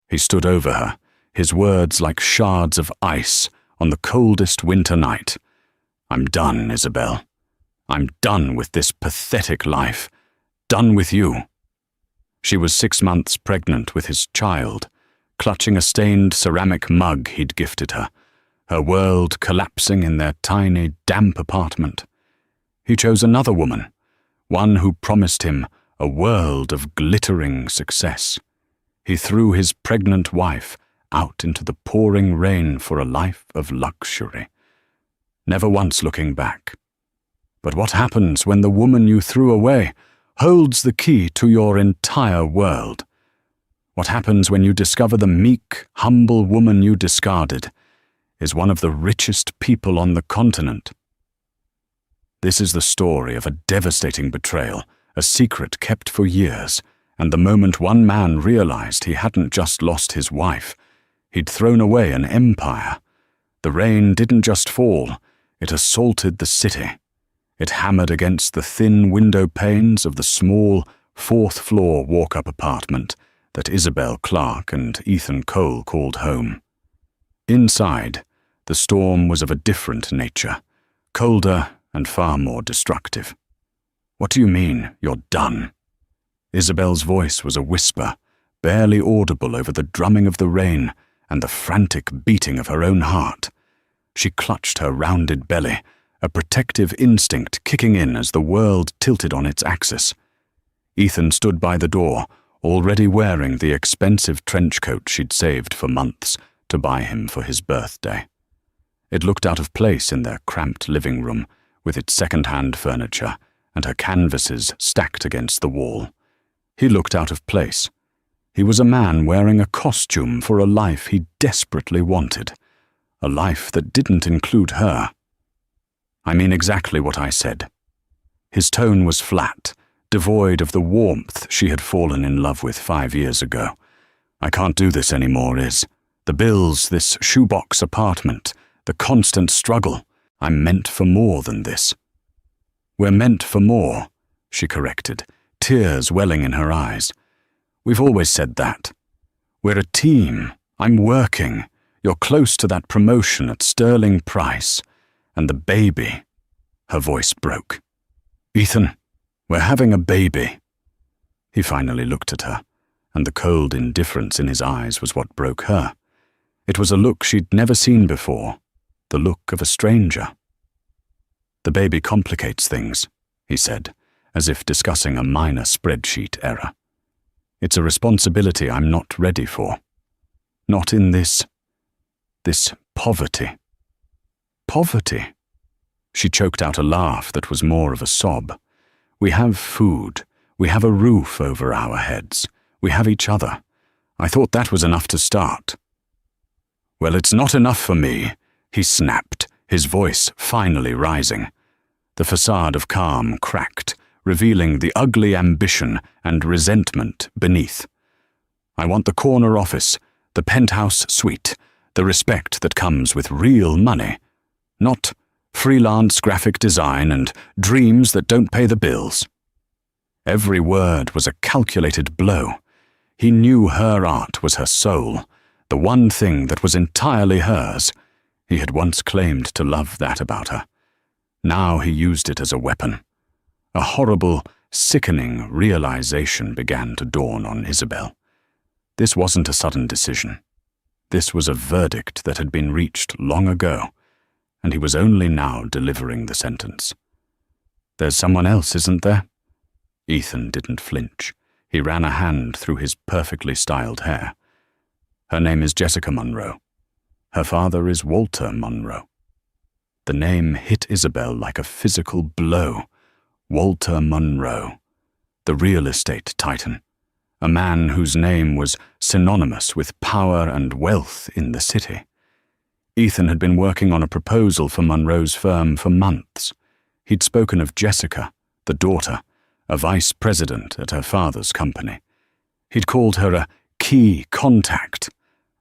He stood over her, his words like shards of ice on the coldest winter night. "I'm done, Isabel. I'm done with this pathetic life. Done with you." She was 6 months pregnant with his child, clutching a stained ceramic mug he'd gifted her, her world collapsing in their tiny, damp apartment. He chose another woman, one who promised him a world of glittering success. He threw his pregnant wife out into the pouring rain for a life of luxury, never once looking back. But what happens when the woman you threw away holds the key to your entire world? What happens when you discover the meek, humble woman you discarded is one of the richest people on the continent? This is the story of a devastating betrayal, a secret kept for years, and the moment one man realized he hadn't just lost his wife, he'd thrown away an empire. The rain didn't just fall, it assaulted the city. It hammered against the thin window panes of the small, fourth-floor walk-up apartment that Isabel Clarke and Ethan Cole called home. Inside, the storm was of a different nature, colder and far more destructive. "What do you mean, you're done?" Isabel's voice was a whisper, barely audible over the drumming of the rain and the frantic beating of her own heart. She clutched her rounded belly, a protective instinct kicking in as the world tilted on its axis. Ethan stood by the door, already wearing the expensive trench coat she'd saved for months to buy him for his birthday. It looked out of place in their cramped living room, with its second-hand furniture and her canvases stacked against the wall. He looked out of place. He was a man wearing a costume for a life he desperately wanted, a life that didn't include her. "I mean exactly what I said." His tone was flat, devoid of the warmth she had fallen in love with 5 years ago. "I can't do this anymore, Is. The bills, this shoebox apartment, the constant struggle. I'm meant for more than this." "We're meant for more," she corrected, tears welling in her eyes. "We've always said that. We're a team. I'm working. You're close to that promotion at sterling price. And the baby." Her voice broke. "Ethan, we're having a baby." He finally looked at her, and the cold indifference in his eyes was what broke her. It was a look she'd never seen before, the look of a stranger. "The baby complicates things," he said, as if discussing a minor spreadsheet error. "It's a responsibility I'm not ready for. Not in this poverty." "Poverty?" She choked out a laugh that was more of a sob. "We have food. We have a roof over our heads. We have each other. I thought that was enough to start." "Well, it's not enough for me," he snapped, his voice finally rising. The facade of calm cracked, revealing the ugly ambition and resentment beneath. "I want the corner office, the penthouse suite, the respect that comes with real money, not freelance graphic design and dreams that don't pay the bills." Every word was a calculated blow. He knew her art was her soul, the one thing that was entirely hers. He had once claimed to love that about her. Now he used it as a weapon. A horrible, sickening realization began to dawn on Isabel. This wasn't a sudden decision. This was a verdict that had been reached long ago, and he was only now delivering the sentence. "There's someone else, isn't there?" Ethan didn't flinch. He ran a hand through his perfectly styled hair. "Her name is Jessica Monroe. Her father is Walter Monroe." The name hit Isabel like a physical blow. Walter Monroe, the real estate titan, a man whose name was synonymous with power and wealth in the city. Ethan had been working on a proposal for Monroe's firm for months. He'd spoken of Jessica, the daughter, a vice president at her father's company. He'd called her a key contact,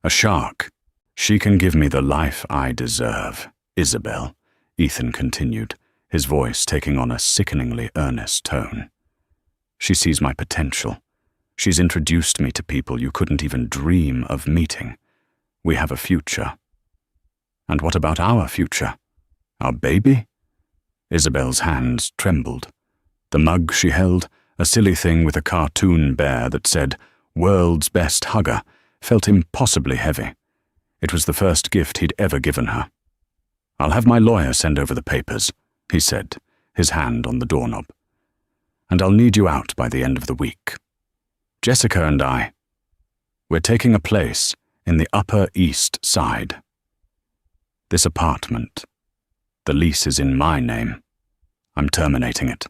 a shark. "She can give me the life I deserve, Isabel," Ethan continued, his voice taking on a sickeningly earnest tone. "She sees my potential. She's introduced me to people you couldn't even dream of meeting. We have a future. And what about our future? Our baby? Isabel's hands trembled. The mug she held, a silly thing with a cartoon bear that said, "World's Best Hugger," felt impossibly heavy. It was the first gift he'd ever given her. "I'll have my lawyer send over the papers," he said, his hand on the doorknob. "And I'll need you out by the end of the week. Jessica and we're taking a place in the Upper East Side. This apartment, the lease is in my name. I'm terminating it."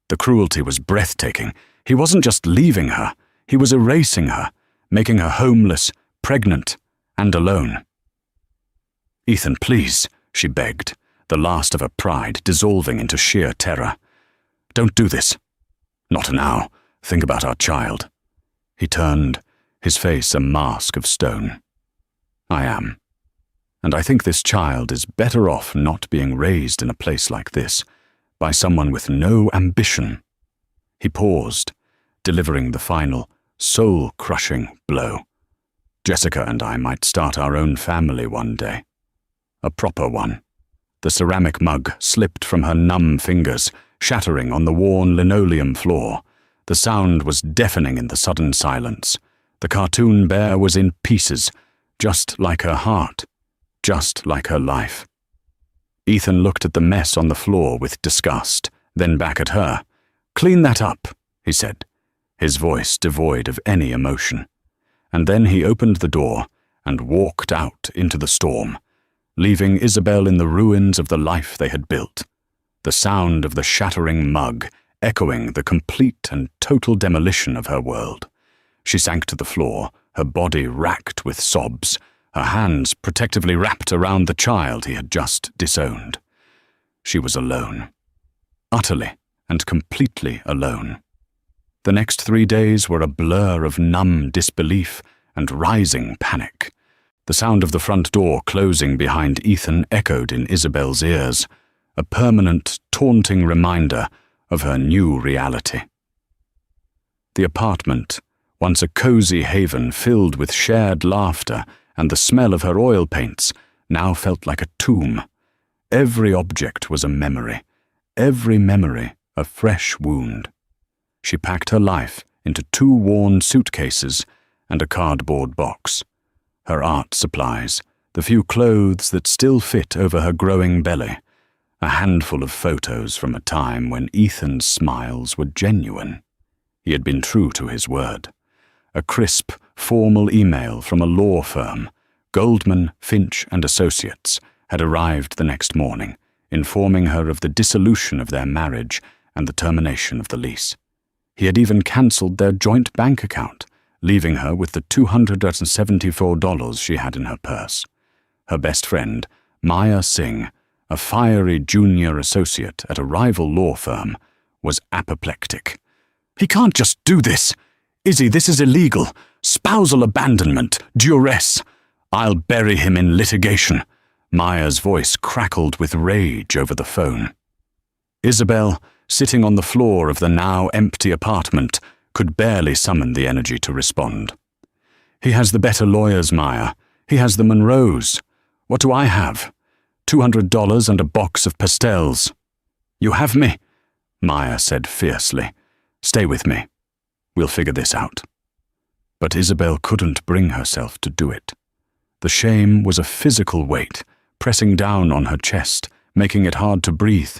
The cruelty was breathtaking. He wasn't just leaving her, he was erasing her, making her homeless, pregnant, and alone. "Ethan, please," she begged, the last of her pride dissolving into sheer terror. "Don't do this. Not now. Think about our child." He turned, his face a mask of stone. "I am. And I think this child is better off not being raised in a place like this, by someone with no ambition." He paused, delivering the final, soul-crushing blow. "Jessica and I might start our own family one day. A proper one." The ceramic mug slipped from her numb fingers, shattering on the worn linoleum floor. The sound was deafening in the sudden silence. The cartoon bear was in pieces, just like her heart, just like her life. Ethan looked at the mess on the floor with disgust, then back at her. "Clean that up," he said, his voice devoid of any emotion. And then he opened the door and walked out into the storm, leaving Isabel in the ruins of the life they had built. The sound of the shattering mug echoing the complete and total demolition of her world. She sank to the floor, her body racked with sobs, her hands protectively wrapped around the child he had just disowned. She was alone. Utterly and completely alone. The next 3 days were a blur of numb disbelief and rising panic. The sound of the front door closing behind Ethan echoed in Isabel's ears, a permanent, taunting reminder of her new reality. The apartment, once a cozy haven filled with shared laughter and the smell of her oil paints, now felt like a tomb. Every object was a memory, every memory a fresh wound. She packed her life into 2 worn suitcases and a cardboard box. Her art supplies, the few clothes that still fit over her growing belly, a handful of photos from a time when Ethan's smiles were genuine. He had been true to his word. A crisp, formal email from a law firm, Goldman, Finch and Associates, had arrived the next morning, informing her of the dissolution of their marriage and the termination of the lease. He had even cancelled their joint bank account, leaving her with the $274 she had in her purse. Her best friend, Maya Singh, a fiery junior associate at a rival law firm, was apoplectic. "He can't just do this! Izzy, this is illegal! Spousal abandonment! Duress! I'll bury him in litigation!" Maya's voice crackled with rage over the phone. Isabel, sitting on the floor of the now empty apartment, could barely summon the energy to respond. "He has the better lawyers, Maya. He has the Monroes. What do I have? $200 and a box of pastels." "You have me," Maya said fiercely. "Stay with me. We'll figure this out." But Isabel couldn't bring herself to do it. The shame was a physical weight, pressing down on her chest, making it hard to breathe.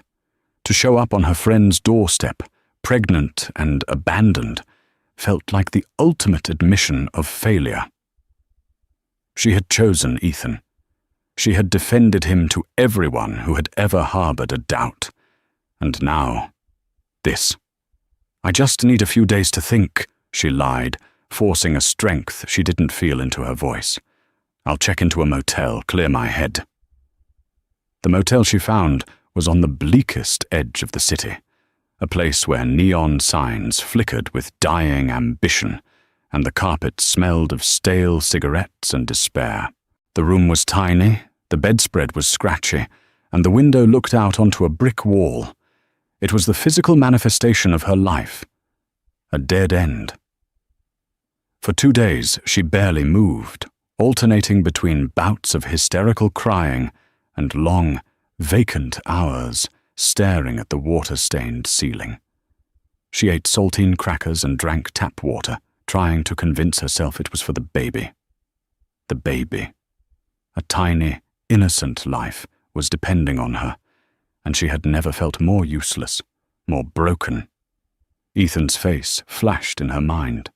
To show up on her friend's doorstep, pregnant and abandoned, felt like the ultimate admission of failure. She had chosen Ethan. She had defended him to everyone who had ever harbored a doubt. And now, this. "I just need a few days to think," she lied, forcing a strength she didn't feel into her voice. "I'll check into a motel, clear my head." The motel she found was on the bleakest edge of the city, a place where neon signs flickered with dying ambition, and the carpet smelled of stale cigarettes and despair. The room was tiny, the bedspread was scratchy, and the window looked out onto a brick wall. It was the physical manifestation of her life. A dead end. For 2 days she barely moved, alternating between bouts of hysterical crying and long, vacant hours staring at the water-stained ceiling. She ate saltine crackers and drank tap water, trying to convince herself it was for the baby. The baby. A tiny, innocent life was depending on her, and she had never felt more useless, more broken. Ethan's face flashed in her mind,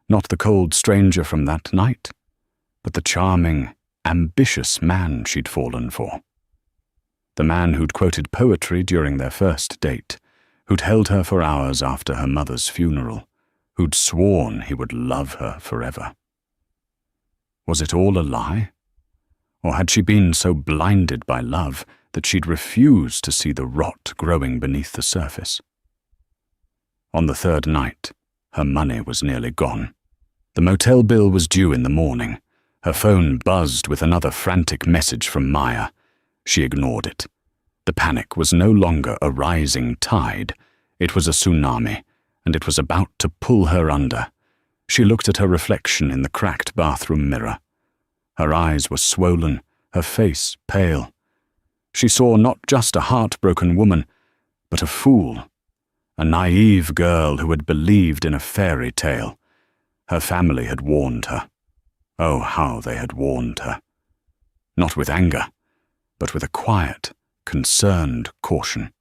not the cold stranger from that night, but the charming, ambitious man she'd fallen for. The man who'd quoted poetry during their first date, who'd held her for hours after her mother's funeral, who'd sworn he would love her forever. Was it all a lie? Or had she been so blinded by love that she'd refused to see the rot growing beneath the surface? On the third night, her money was nearly gone. The motel bill was due in the morning. Her phone buzzed with another frantic message from Maya. She ignored it. The panic was no longer a rising tide. It was a tsunami, and it was about to pull her under. She looked at her reflection in the cracked bathroom mirror. Her eyes were swollen, her face pale. She saw not just a heartbroken woman, but a fool, a naive girl who had believed in a fairy tale. Her family had warned her. Oh, how they had warned her. Not with anger, but with a quiet, concerned caution.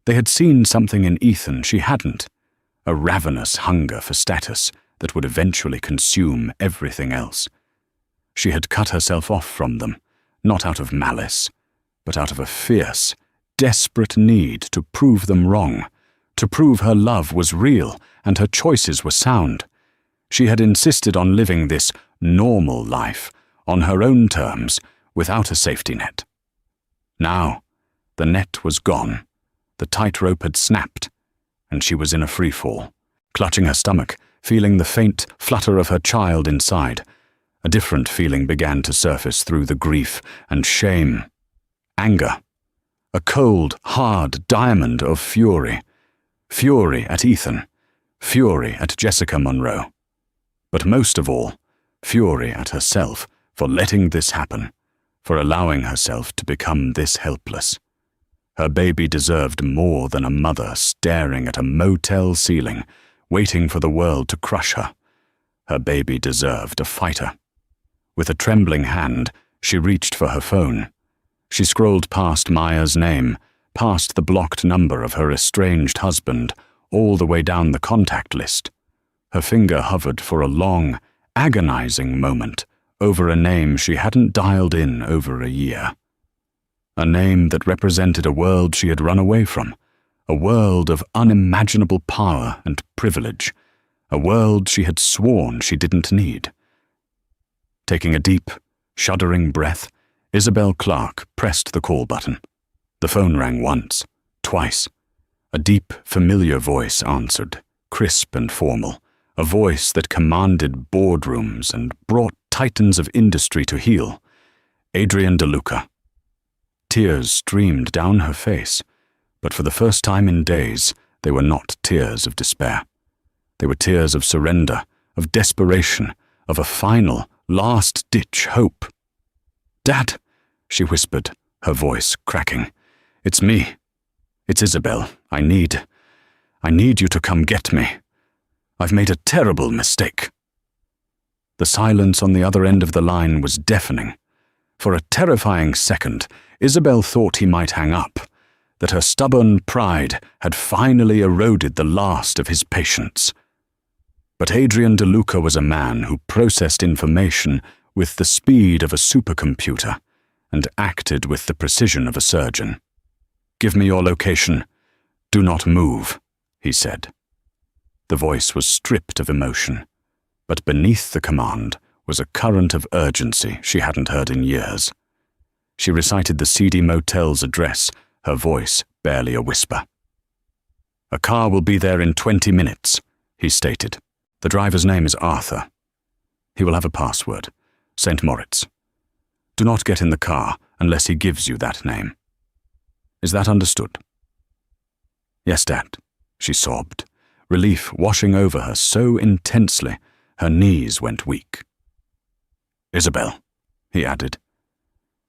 They had seen something in Ethan she hadn't, a ravenous hunger for status that would eventually consume everything else. She had cut herself off from them, not out of malice, but out of a fierce, desperate need to prove them wrong, to prove her love was real and her choices were sound. She had insisted on living this normal life, on her own terms, without a safety net. Now, the net was gone, the tightrope had snapped, and she was in a freefall, clutching her stomach, feeling the faint flutter of her child inside. A different feeling began to surface through the grief and shame. Anger. A cold, hard diamond of fury. Fury at Ethan. Fury at Jessica Monroe. But most of all, fury at herself for letting this happen, for allowing herself to become this helpless. Her baby deserved more than a mother staring at a motel ceiling, waiting for the world to crush her. Her baby deserved a fighter. With a trembling hand, she reached for her phone. She scrolled past Maya's name, past the blocked number of her estranged husband, all the way down the contact list. Her finger hovered for a long, agonizing moment over a name she hadn't dialed in over a year. A name that represented a world she had run away from, a world of unimaginable power and privilege, a world she had sworn she didn't need. Taking a deep, shuddering breath, Isabel Clarke pressed the call button. The phone rang once, twice. A deep, familiar voice answered, crisp and formal, a voice that commanded boardrooms and brought titans of industry to heel. Adrienne DeLuca. Tears streamed down her face, but for the first time in days, they were not tears of despair. They were tears of surrender, of desperation, of a final, last-ditch hope. "Dad," she whispered, her voice cracking. "It's me. It's Isabel. I need you to come get me. I've made a terrible mistake." The silence on the other end of the line was deafening. For a terrifying second, Isabel thought he might hang up, that her stubborn pride had finally eroded the last of his patience. But Adrienne DeLuca was a man who processed information with the speed of a supercomputer and acted with the precision of a surgeon. "Give me your location. Do not move," he said. The voice was stripped of emotion, but beneath the command was a current of urgency she hadn't heard in years. She recited the seedy motel's address, her voice barely a whisper. "A car will be there in 20 minutes, he stated. "The driver's name is Arthur. He will have a password, St. Moritz. Do not get in the car unless he gives you that name. Is that understood?" "Yes, Dad," she sobbed, relief washing over her so intensely her knees went weak. "Isabel," he added,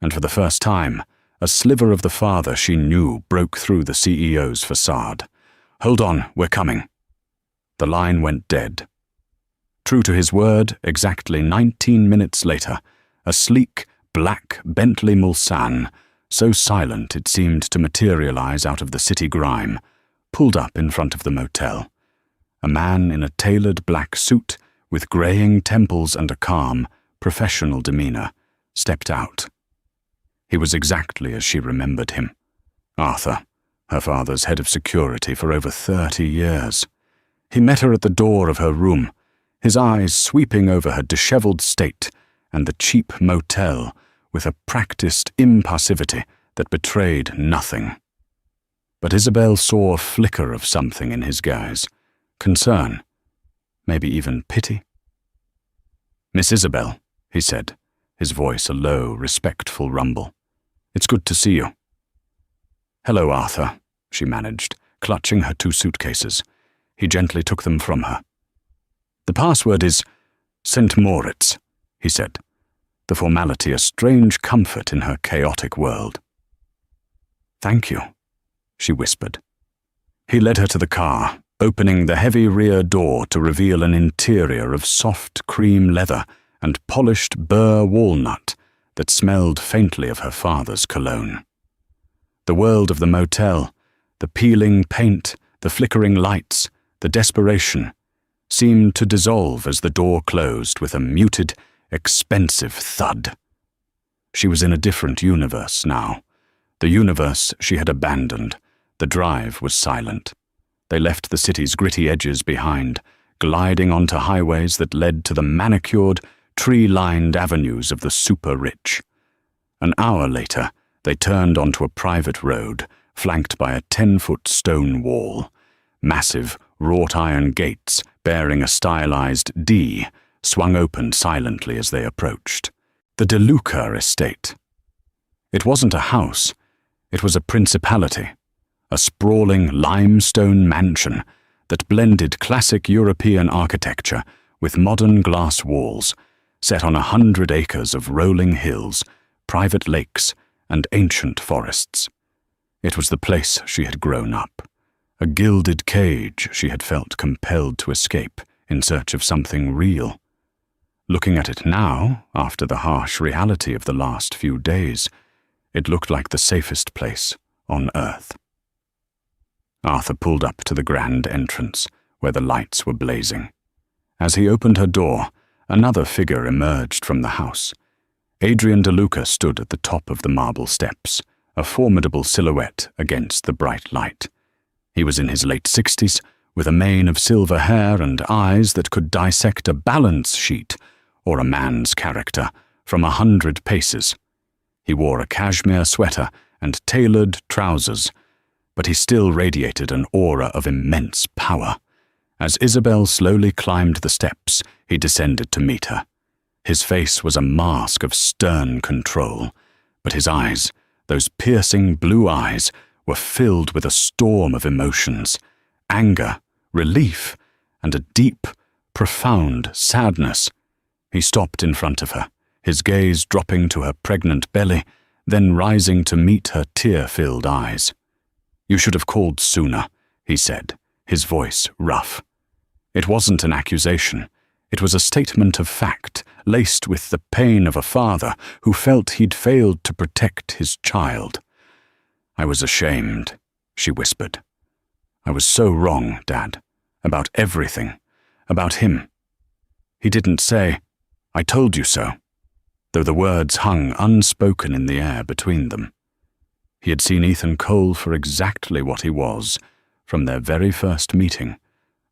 and for the first time, a sliver of the father she knew broke through the CEO's facade. "Hold on, we're coming." The line went dead. True to his word, exactly 19 minutes later, a sleek, black Bentley Mulsanne, so silent it seemed to materialize out of the city grime, pulled up in front of the motel. A man in a tailored black suit, with graying temples and a calm, professional demeanor, stepped out. He was exactly as she remembered him. Arthur, her father's head of security for over 30 years. He met her at the door of her room, his eyes sweeping over her disheveled state and the cheap motel with a practiced impassivity that betrayed nothing. But Isabel saw a flicker of something in his gaze, concern, maybe even pity. "Miss Isabel," he said, his voice a low, respectful rumble. "It's good to see you." "Hello, Arthur," she managed, clutching her 2 suitcases. He gently took them from her. "The password is St. Moritz," he said, the formality a strange comfort in her chaotic world. "Thank you," she whispered. He led her to the car, opening the heavy rear door to reveal an interior of soft cream leather and polished burr walnut that smelled faintly of her father's cologne. The world of the motel, the peeling paint, the flickering lights, the desperation, seemed to dissolve as the door closed with a muted, expensive thud. She was in a different universe now. The universe she had abandoned. The drive was silent. They left the city's gritty edges behind, gliding onto highways that led to the manicured, tree-lined avenues of the super-rich. An hour later, they turned onto a private road, flanked by a 10-foot stone wall. Massive, wrought-iron gates, bearing a stylized D, swung open silently as they approached. The De Luca estate. It wasn't a house. It was a principality. A sprawling limestone mansion that blended classic European architecture with modern glass walls, set on 100 acres of rolling hills, private lakes, and ancient forests. It was the place she had grown up, a gilded cage she had felt compelled to escape in search of something real. Looking at it now, after the harsh reality of the last few days, it looked like the safest place on earth. Arthur pulled up to the grand entrance, where the lights were blazing. As he opened her door, another figure emerged from the house. Adrian De Luca stood at the top of the marble steps, a formidable silhouette against the bright light. He was in his late 60s, with a mane of silver hair and eyes that could dissect a balance sheet or a man's character from 100 paces. He wore a cashmere sweater and tailored trousers, but he still radiated an aura of immense power. As Isabel slowly climbed the steps, he descended to meet her. His face was a mask of stern control, but his eyes, those piercing blue eyes, were filled with a storm of emotions, anger, relief, and a deep, profound sadness. He stopped in front of her, his gaze dropping to her pregnant belly, then rising to meet her tear-filled eyes. "You should have called sooner," he said, his voice rough. It wasn't an accusation. It was a statement of fact, laced with the pain of a father who felt he'd failed to protect his child. "I was ashamed," she whispered. "I was so wrong, Dad, about everything, about him." He didn't say, "I told you so," though the words hung unspoken in the air between them. He had seen Ethan Cole for exactly what he was, from their very first meeting,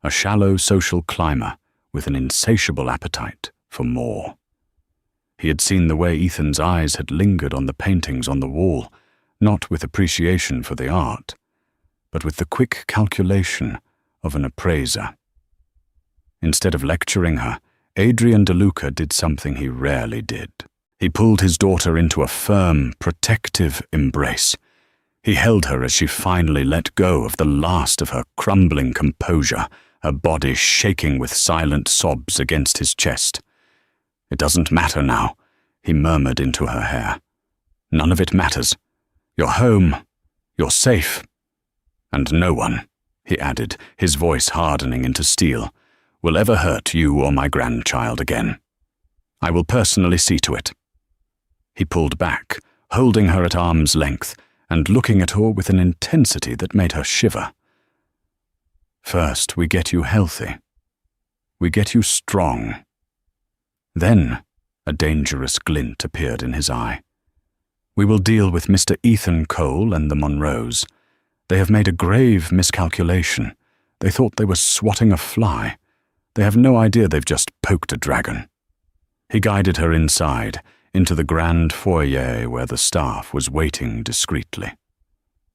a shallow social climber with an insatiable appetite for more. He had seen the way Ethan's eyes had lingered on the paintings on the wall, not with appreciation for the art, but with the quick calculation of an appraiser. Instead of lecturing her, Adrian De Luca did something he rarely did. He pulled his daughter into a firm, protective embrace. He held her as she finally let go of the last of her crumbling composure, her body shaking with silent sobs against his chest. "It doesn't matter now," he murmured into her hair. "None of it matters. You're home. You're safe. And no one," he added, his voice hardening into steel, "will ever hurt you or my grandchild again. I will personally see to it." He pulled back, holding her at arm's length and looking at her with an intensity that made her shiver. "First, we get you healthy. We get you strong." Then, a dangerous glint appeared in his eye. "We will deal with Mr. Ethan Cole and the Monroes. They have made a grave miscalculation. They thought they were swatting a fly. They have no idea they've just poked a dragon." He guided her inside, into the grand foyer where the staff was waiting discreetly.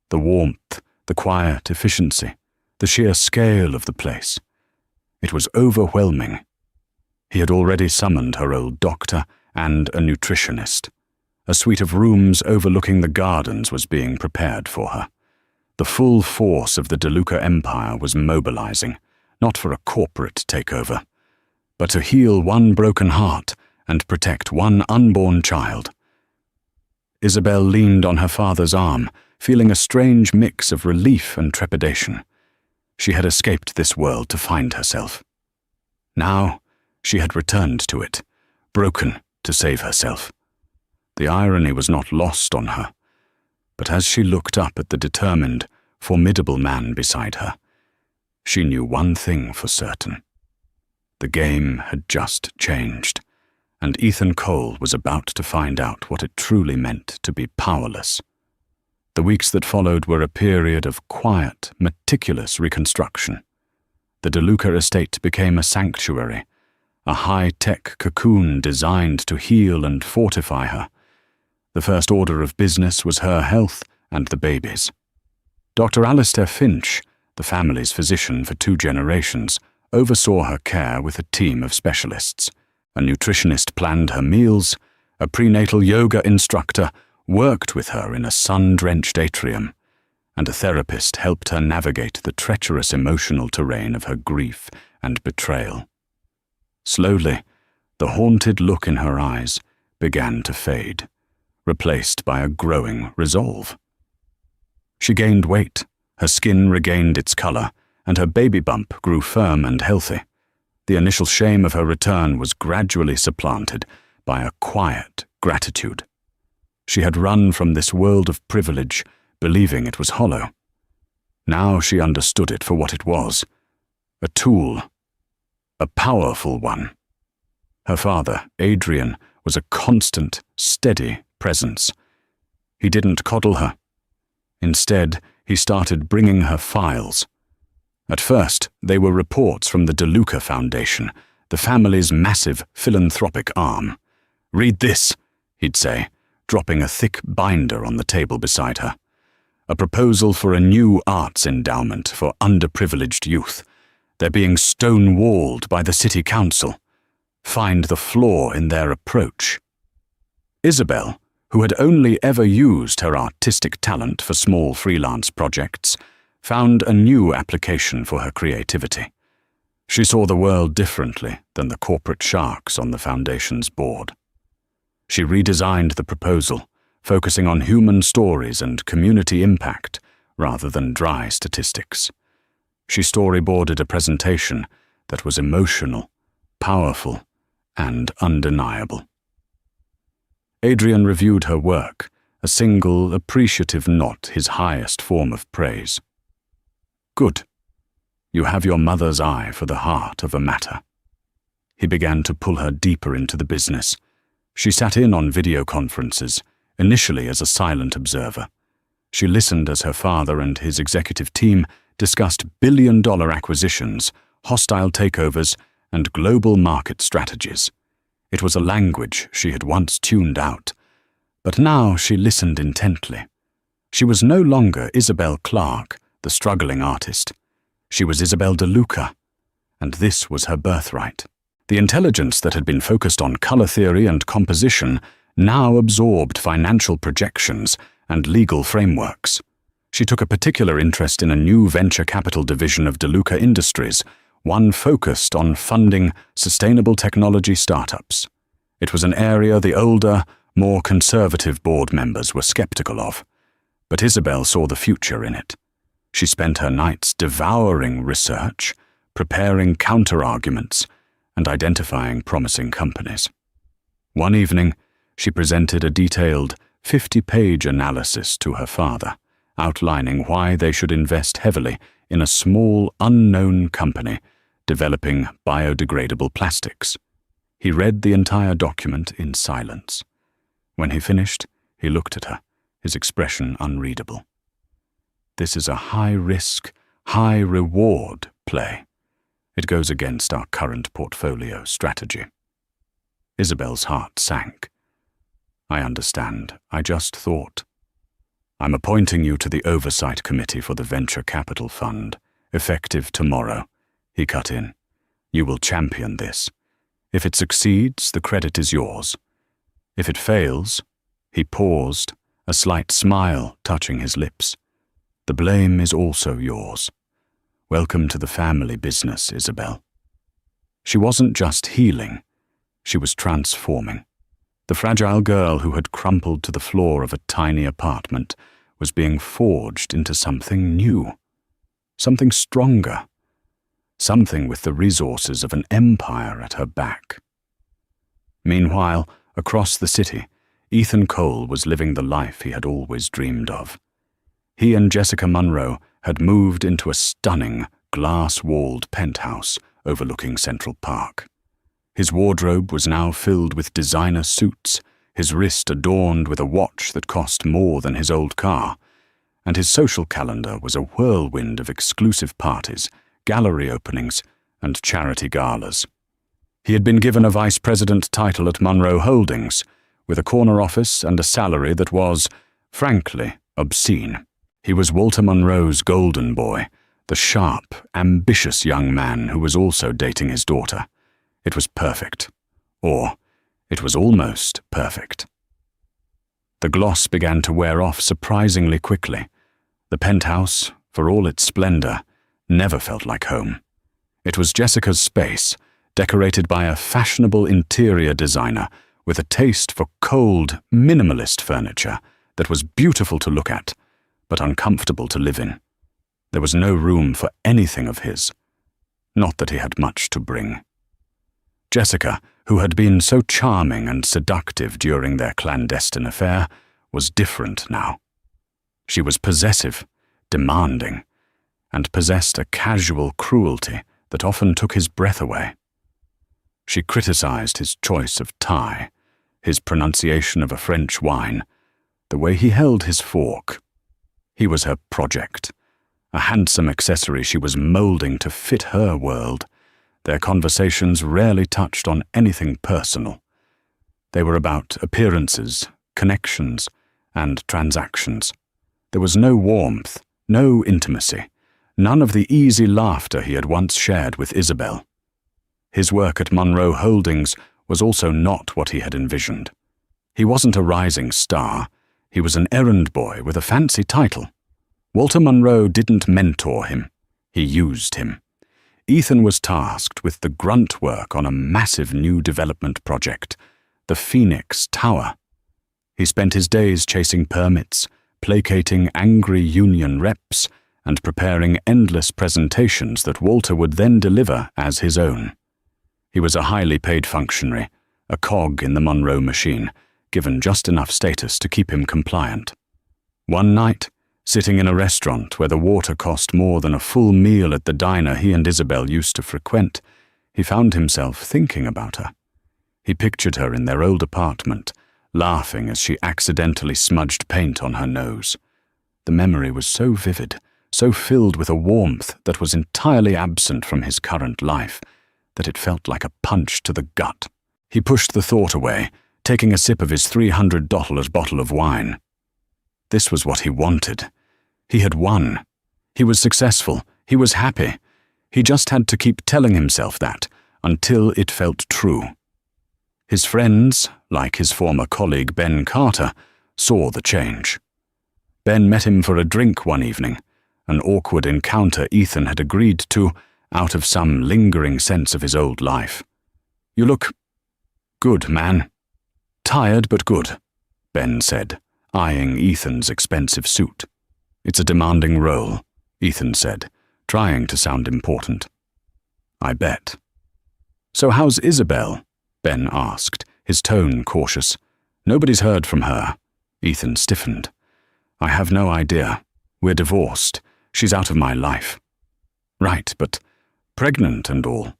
The warmth, the quiet efficiency, the sheer scale of the place. It was overwhelming. He had already summoned her old doctor and a nutritionist. A suite of rooms overlooking the gardens was being prepared for her. The full force of the DeLuca Empire was mobilizing, not for a corporate takeover, but to heal one broken heart and protect one unborn child. Isabel leaned on her father's arm, feeling a strange mix of relief and trepidation. She had escaped this world to find herself. Now, she had returned to it, broken to save herself. The irony was not lost on her, but as she looked up at the determined, formidable man beside her, she knew one thing for certain. The game had just changed, and Ethan Cole was about to find out what it truly meant to be powerless. The weeks that followed were a period of quiet, meticulous reconstruction. The DeLuca estate became a sanctuary, a high-tech cocoon designed to heal and fortify her. The first order of business was her health and the baby's. Dr. Alistair Finch, the family's physician for 2 generations, oversaw her care with a team of specialists. A nutritionist planned her meals, a prenatal yoga instructor worked with her in a sun-drenched atrium, and a therapist helped her navigate the treacherous emotional terrain of her grief and betrayal. Slowly, the haunted look in her eyes began to fade, replaced by a growing resolve. She gained weight, her skin regained its color, and her baby bump grew firm and healthy. The initial shame of her return was gradually supplanted by a quiet gratitude. She had run from this world of privilege, believing it was hollow. Now she understood it for what it was, a tool, a powerful one. Her father, Adrian, was a constant, steady presence. He didn't coddle her. Instead, he started bringing her files. At first, they were reports from the DeLuca Foundation, the family's massive philanthropic arm. "Read this," he'd say, dropping a thick binder on the table beside her. "A proposal for a new arts endowment for underprivileged youth. They're being stonewalled by the city council. Find the flaw in their approach." Isabel, who had only ever used her artistic talent for small freelance projects, found a new application for her creativity. She saw the world differently than the corporate sharks on the Foundation's board. She redesigned the proposal, focusing on human stories and community impact rather than dry statistics. She storyboarded a presentation that was emotional, powerful, and undeniable. Adrian reviewed her work, a single appreciative nod his highest form of praise. "Good. You have your mother's eye for the heart of a matter." He began to pull her deeper into the business. She sat in on video conferences, initially as a silent observer. She listened as her father and his executive team discussed billion-dollar acquisitions, hostile takeovers, and global market strategies. It was a language she had once tuned out, but now she listened intently. She was no longer Isabel Clarke, the struggling artist. She was Isabel DeLuca, and this was her birthright. The intelligence that had been focused on color theory and composition now absorbed financial projections and legal frameworks. She took a particular interest in a new venture capital division of DeLuca Industries, one focused on funding sustainable technology startups. It was an area the older, more conservative board members were skeptical of, but Isabel saw the future in it. She spent her nights devouring research, preparing counter-arguments, and identifying promising companies. One evening, she presented a detailed 50-page analysis to her father, outlining why they should invest heavily in a small, unknown company developing biodegradable plastics. He read the entire document in silence. When he finished, he looked at her, his expression unreadable. This is a high-risk, high-reward play. It goes against our current portfolio strategy. Isabel's heart sank. I understand. I just thought. I'm appointing you to the Oversight Committee for the Venture Capital Fund, effective tomorrow, he cut in. You will champion this. If it succeeds, the credit is yours. If it fails, he paused, a slight smile touching his lips. The blame is also yours. Welcome to the family business, Isabel. She wasn't just healing, she was transforming. The fragile girl who had crumpled to the floor of a tiny apartment was being forged into something new, something stronger, something with the resources of an empire at her back. Meanwhile, across the city, Ethan Cole was living the life he had always dreamed of. He and Jessica Munro had moved into a stunning, glass-walled penthouse overlooking Central Park. His wardrobe was now filled with designer suits, his wrist adorned with a watch that cost more than his old car, and his social calendar was a whirlwind of exclusive parties, gallery openings, and charity galas. He had been given a vice president title at Munro Holdings, with a corner office and a salary that was, frankly, obscene. He was Walter Munro's golden boy, the sharp, ambitious young man who was also dating his daughter. It was perfect. Or, it was almost perfect. The gloss began to wear off surprisingly quickly. The penthouse, for all its splendor, never felt like home. It was Jessica's space, decorated by a fashionable interior designer with a taste for cold, minimalist furniture that was beautiful to look at, but uncomfortable to live in. There was no room for anything of his. Not that he had much to bring. Jessica, who had been so charming and seductive during their clandestine affair, was different now. She was possessive, demanding, and possessed a casual cruelty that often took his breath away. She criticized his choice of tie, his pronunciation of a French wine, the way he held his fork. He was her project, a handsome accessory she was molding to fit her world. Their conversations rarely touched on anything personal. They were about appearances, connections, and transactions. There was no warmth, no intimacy, none of the easy laughter he had once shared with Isabel. His work at Munro Holdings was also not what he had envisioned. He wasn't a rising star. He was an errand boy with a fancy title. Walter Munro didn't mentor him. He used him. Ethan was tasked with the grunt work on a massive new development project, the Phoenix Tower. He spent his days chasing permits, placating angry union reps, and preparing endless presentations that Walter would then deliver as his own. He was a highly paid functionary, a cog in the Munro machine, given just enough status to keep him compliant. One night, sitting in a restaurant where the water cost more than a full meal at the diner he and Isabel used to frequent, he found himself thinking about her. He pictured her in their old apartment, laughing as she accidentally smudged paint on her nose. The memory was so vivid, so filled with a warmth that was entirely absent from his current life, that it felt like a punch to the gut. He pushed the thought away, taking a sip of his $300 bottle of wine. This was what he wanted. He had won. He was successful. He was happy. He just had to keep telling himself that until it felt true. His friends, like his former colleague Ben Carter, saw the change. Ben met him for a drink one evening, an awkward encounter Ethan had agreed to out of some lingering sense of his old life. "You look good, man." "Tired but good," Ben said, eyeing Ethan's expensive suit. "It's a demanding role," Ethan said, trying to sound important. "I bet." "So how's Isabel?" Ben asked, his tone cautious. "Nobody's heard from her." Ethan stiffened. "I have no idea. We're divorced. She's out of my life." "Right, but pregnant and all."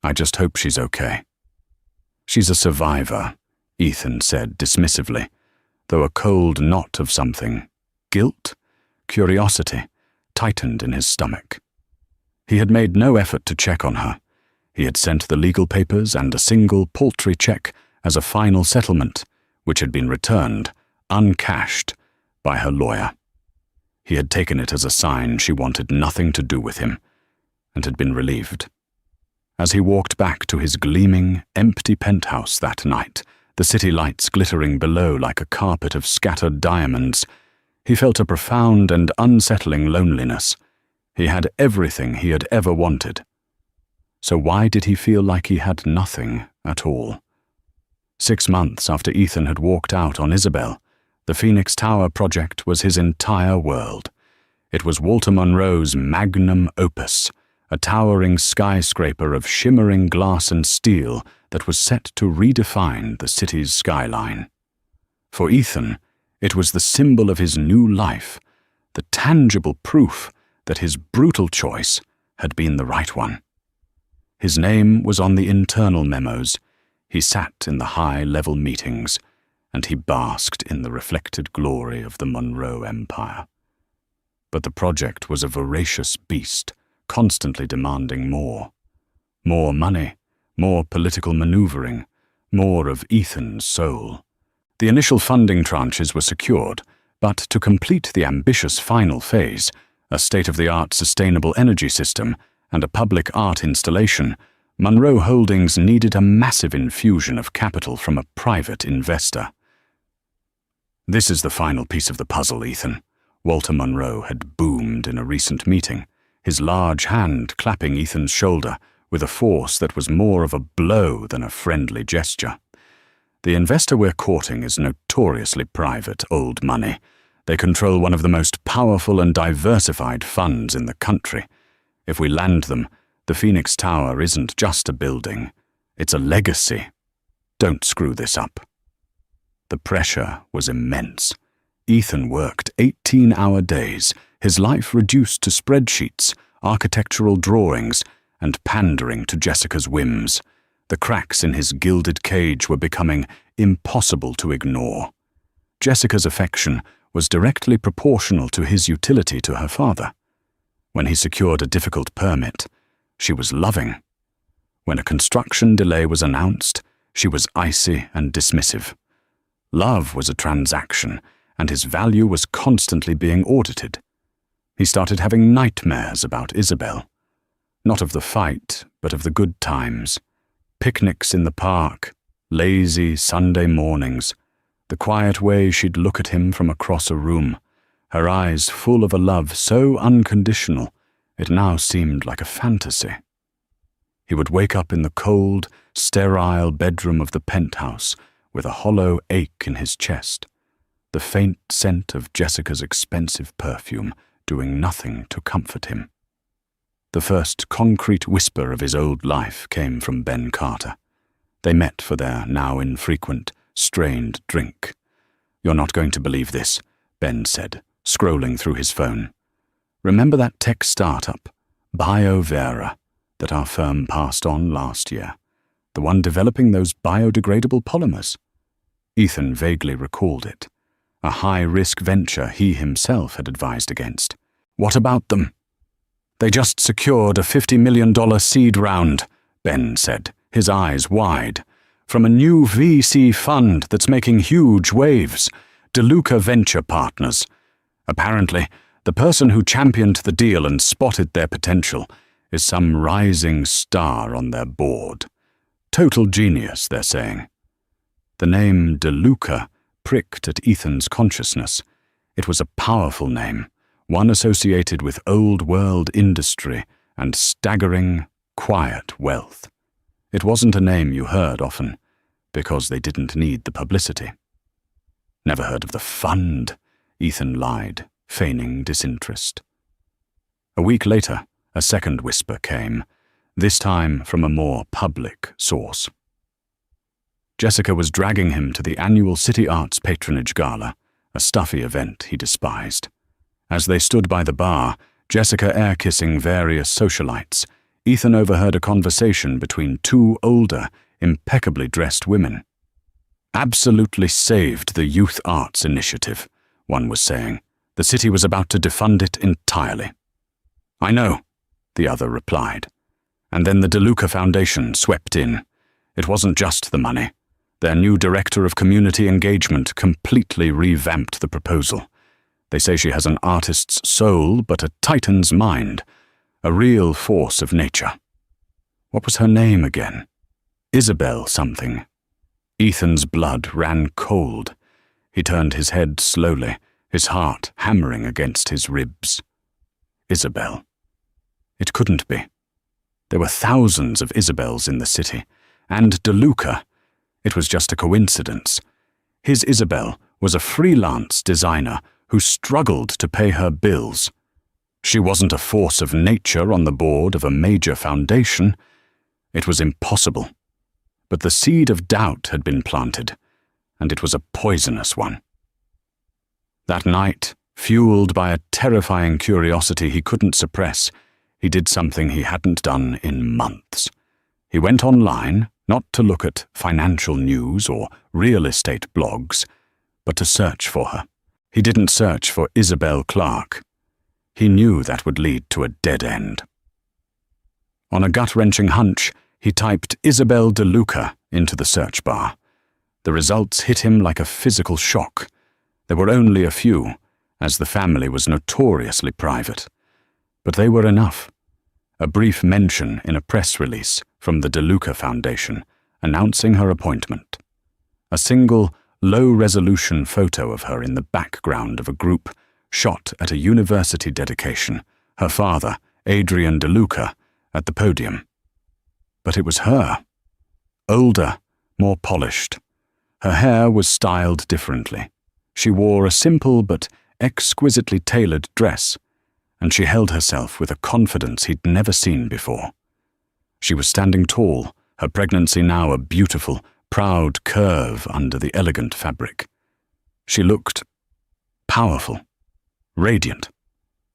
"I just hope she's okay." "She's a survivor," Ethan said dismissively, though a cold knot of something, guilt, curiosity, tightened in his stomach. He had made no effort to check on her. He had sent the legal papers and a single paltry check as a final settlement, which had been returned, uncashed, by her lawyer. He had taken it as a sign she wanted nothing to do with him, and had been relieved. As he walked back to his gleaming, empty penthouse that night, the city lights glittering below like a carpet of scattered diamonds, he felt a profound and unsettling loneliness. He had everything he had ever wanted. So why did he feel like he had nothing at all? 6 months after Ethan had walked out on Isabel, the Phoenix Tower project was his entire world. It was Walter Monroe's magnum opus, a towering skyscraper of shimmering glass and steel that was set to redefine the city's skyline. For Ethan, it was the symbol of his new life, the tangible proof that his brutal choice had been the right one. His name was on the internal memos. He sat in the high-level meetings, and he basked in the reflected glory of the Monroe Empire. But the project was a voracious beast, constantly demanding more. More money, more political maneuvering, more of Ethan's soul. The initial funding tranches were secured, but to complete the ambitious final phase, a state-of-the-art sustainable energy system, and a public art installation, Monroe Holdings needed a massive infusion of capital from a private investor. "This is the final piece of the puzzle, Ethan," Walter Monroe had boomed in a recent meeting, his large hand clapping Ethan's shoulder with a force that was more of a blow than a friendly gesture. "The investor we're courting is notoriously private, old money. They control one of the most powerful and diversified funds in the country. If we land them, the Phoenix Tower isn't just a building. It's a legacy. Don't screw this up." The pressure was immense. Ethan worked 18-hour days, his life reduced to spreadsheets, architectural drawings, and pandering to Jessica's whims. The cracks in his gilded cage were becoming impossible to ignore. Jessica's affection was directly proportional to his utility to her father. When he secured a difficult permit, she was loving. When a construction delay was announced, she was icy and dismissive. Love was a transaction, and his value was constantly being audited. He started having nightmares about Isabel. Not of the fight, but of the good times. Picnics in the park, lazy Sunday mornings, the quiet way she'd look at him from across a room, her eyes full of a love so unconditional it now seemed like a fantasy. He would wake up in the cold, sterile bedroom of the penthouse with a hollow ache in his chest, the faint scent of Jessica's expensive perfume doing nothing to comfort him. The first concrete whisper of his old life came from Ben Carter. They met for their now infrequent, strained drink. "You're not going to believe this," Ben said, scrolling through his phone. "Remember that tech startup, BioVera, that our firm passed on last year? The one developing those biodegradable polymers?" Ethan vaguely recalled it. A high-risk venture he himself had advised against. "What about them?" "They just secured a $50 million seed round," Ben said, his eyes wide, "from a new VC fund that's making huge waves, DeLuca Venture Partners. Apparently, the person who championed the deal and spotted their potential is some rising star on their board. Total genius, they're saying." The name DeLuca pricked at Ethan's consciousness. It was a powerful name, one associated with old-world industry and staggering, quiet wealth. It wasn't a name you heard often, because they didn't need the publicity. Never heard of the fund, Ethan lied, feigning disinterest. A week later, a second whisper came, this time from a more public source. Jessica was dragging him to the annual City Arts Patronage Gala, a stuffy event he despised. As they stood by the bar, Jessica air-kissing various socialites, Ethan overheard a conversation between two older, impeccably dressed women. "Absolutely saved the Youth Arts Initiative," one was saying. "The city was about to defund it entirely." "I know," the other replied. And then the DeLuca Foundation swept in. It wasn't just the money. Their new director of community engagement completely revamped the proposal. They say she has an artist's soul but a titan's mind, a real force of nature. What was her name again? Isabel something. Ethan's blood ran cold. He turned his head slowly, his heart hammering against his ribs. Isabel. It couldn't be. There were thousands of Isabels in the city, and DeLuca. It was just a coincidence. His Isabel was a freelance designer who struggled to pay her bills. She wasn't a force of nature on the board of a major foundation. It was impossible. But the seed of doubt had been planted, and it was a poisonous one. That night, fueled by a terrifying curiosity he couldn't suppress, he did something he hadn't done in months. He went online, not to look at financial news or real estate blogs, but to search for her. He didn't search for Isabel Clarke. He knew that would lead to a dead end. On a gut-wrenching hunch, he typed Isabel DeLuca into the search bar. The results hit him like a physical shock. There were only a few, as the family was notoriously private. But they were enough. A brief mention in a press release from the DeLuca Foundation announcing her appointment. A single, low-resolution photo of her in the background of a group shot at a university dedication, her father, Adrian DeLuca, at the podium. But it was her. Older, more polished. Her hair was styled differently. She wore a simple but exquisitely tailored dress, and she held herself with a confidence he'd never seen before. She was standing tall, her pregnancy now a beautiful, proud curve under the elegant fabric. She looked powerful, radiant,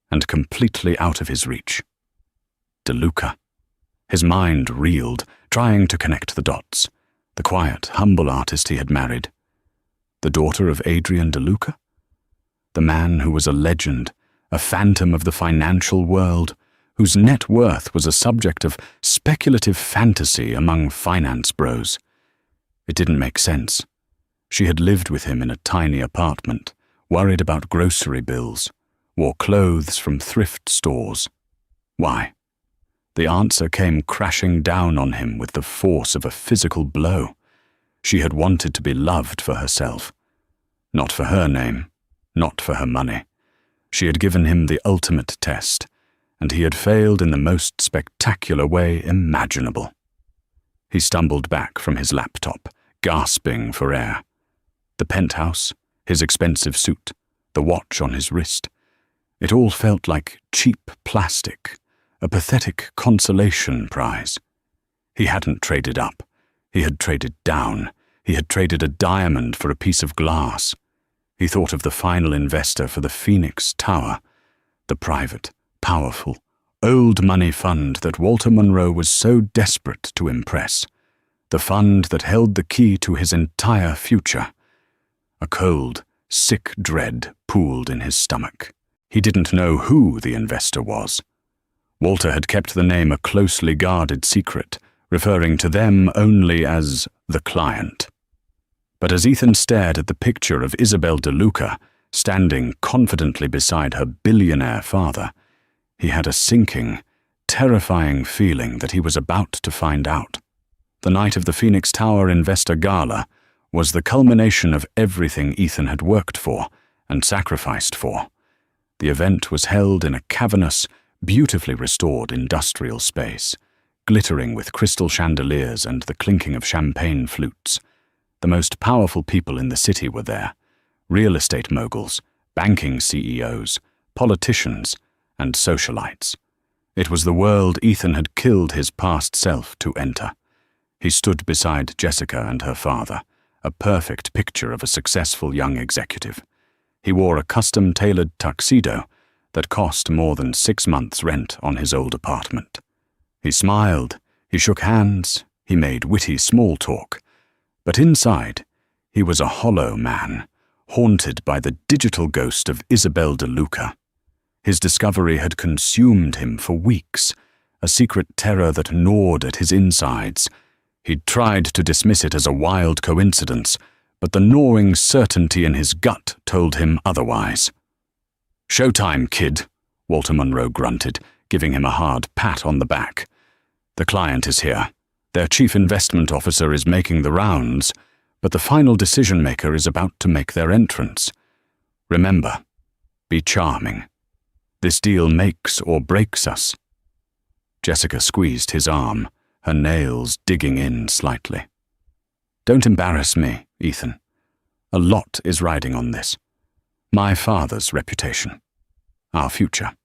and completely out of his reach. DeLuca. His mind reeled, trying to connect the dots. The quiet, humble artist he had married. The daughter of Adrian DeLuca? The man who was a legend, a phantom of the financial world, whose net worth was a subject of speculative fantasy among finance bros. It didn't make sense. She had lived with him in a tiny apartment, worried about grocery bills, wore clothes from thrift stores. Why? The answer came crashing down on him with the force of a physical blow. She had wanted to be loved for herself. Not for her name, not for her money. She had given him the ultimate test, and he had failed in the most spectacular way imaginable. He stumbled back from his laptop, gasping for air. The penthouse, his expensive suit, the watch on his wrist. It all felt like cheap plastic, a pathetic consolation prize. He hadn't traded up. He had traded down. He had traded a diamond for a piece of glass. He thought of the final investor for the Phoenix Tower, the private, powerful, old money fund that Walter Monroe was so desperate to impress, the fund that held the key to his entire future. A cold, sick dread pooled in his stomach. He didn't know who the investor was. Walter had kept the name a closely guarded secret, referring to them only as the client. But as Ethan stared at the picture of Isabel DeLuca, standing confidently beside her billionaire father, he had a sinking, terrifying feeling that he was about to find out. The night of the Phoenix Tower Investor Gala was the culmination of everything Ethan had worked for and sacrificed for. The event was held in a cavernous, beautifully restored industrial space, glittering with crystal chandeliers and the clinking of champagne flutes. The most powerful people in the city were there: real estate moguls, banking CEOs, politicians, and socialites. It was the world Ethan had killed his past self to enter. He stood beside Jessica and her father, a perfect picture of a successful young executive. He wore a custom-tailored tuxedo that cost more than 6 months' rent on his old apartment. He smiled, he shook hands, he made witty small talk. But inside, he was a hollow man, haunted by the digital ghost of Isabel DeLuca. His discovery had consumed him for weeks, a secret terror that gnawed at his insides. He'd tried to dismiss it as a wild coincidence, but the gnawing certainty in his gut told him otherwise. "Showtime, kid," Walter Monroe grunted, giving him a hard pat on the back. "The client is here. Their chief investment officer is making the rounds, but the final decision-maker is about to make their entrance. Remember, be charming. This deal makes or breaks us." Jessica squeezed his arm, her nails digging in slightly. "Don't embarrass me, Ethan. A lot is riding on this. My father's reputation. Our future."